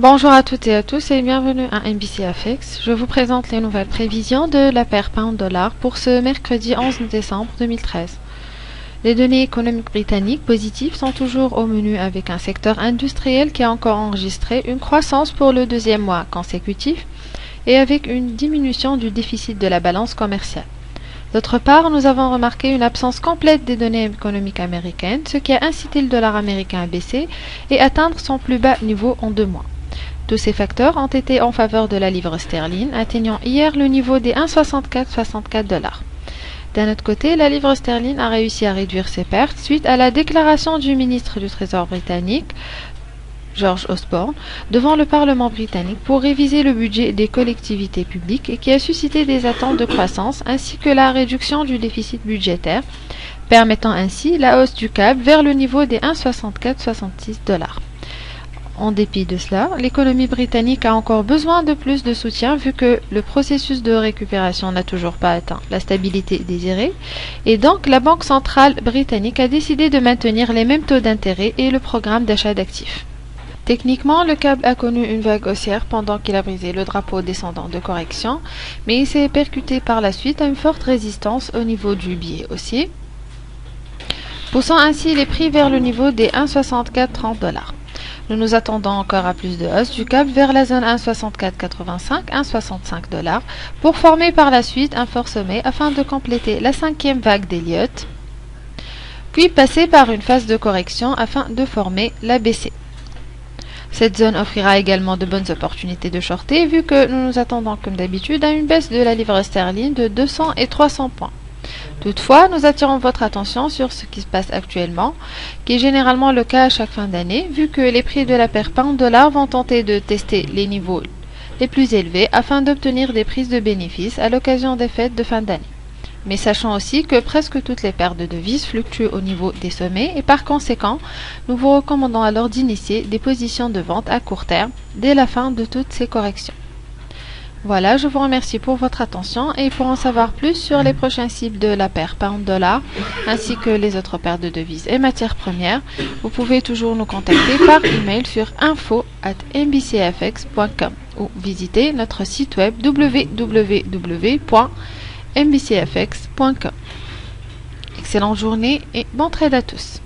Bonjour à toutes et à tous et bienvenue à MBCFX. Je vous présente les nouvelles prévisions de la paire pound-dollar pour ce mercredi 11 décembre 2013. Les données économiques britanniques positives sont toujours au menu avec un secteur industriel qui a encore enregistré une croissance pour le deuxième mois consécutif et avec une diminution du déficit de la balance commerciale. D'autre part, nous avons remarqué une absence complète des données économiques américaines, ce qui a incité le dollar américain à baisser et atteindre son plus bas niveau en 2 mois. Tous ces facteurs ont été en faveur de la livre sterling, atteignant hier le niveau des 1,6464 $. D'un autre côté, la livre sterling a réussi à réduire ses pertes suite à la déclaration du ministre du Trésor britannique, George Osborne, devant le Parlement britannique pour réviser le budget des collectivités publiques et qui a suscité des attentes de croissance ainsi que la réduction du déficit budgétaire, permettant ainsi la hausse du CAC vers le niveau des 1,6466 $. En dépit de cela, l'économie britannique a encore besoin de plus de soutien vu que le processus de récupération n'a toujours pas atteint la stabilité désirée et donc la Banque centrale britannique a décidé de maintenir les mêmes taux d'intérêt et le programme d'achat d'actifs. Techniquement, le CAC a connu une vague haussière pendant qu'il a brisé le drapeau descendant de correction, mais il s'est percuté par la suite à une forte résistance au niveau du biais haussier, poussant ainsi les prix vers le niveau des 1,6430 $. Nous nous attendons encore à plus de hausse du CAC vers la zone 1,6485, 1,65 $ pour former par la suite un fort sommet afin de compléter la 5e vague d'Elliott, puis passer par une phase de correction afin de former la BC. Cette zone offrira également de bonnes opportunités de shorter vu que nous nous attendons comme d'habitude à une baisse de la livre sterling de 200 et 300 points. Toutefois, nous attirons votre attention sur ce qui se passe actuellement, qui est généralement le cas à chaque fin d'année, vu que les prix de la paire pound-dollar vont tenter de tester les niveaux les plus élevés afin d'obtenir des prises de bénéfices à l'occasion des fêtes de fin d'année. Mais sachant aussi que presque toutes les paires de devises fluctuent au niveau des sommets et par conséquent, nous vous recommandons alors d'initier des positions de vente à court terme dès la fin de toutes ces corrections. Voilà, je vous remercie pour votre attention et pour en savoir plus sur les prochains cibles de la paire pound-dollar ainsi que les autres paires de devises et matières premières, vous pouvez toujours nous contacter par email sur info@mbcfx.com ou visiter notre site web www.mbcfx.com. Excellente journée et bon trade à tous.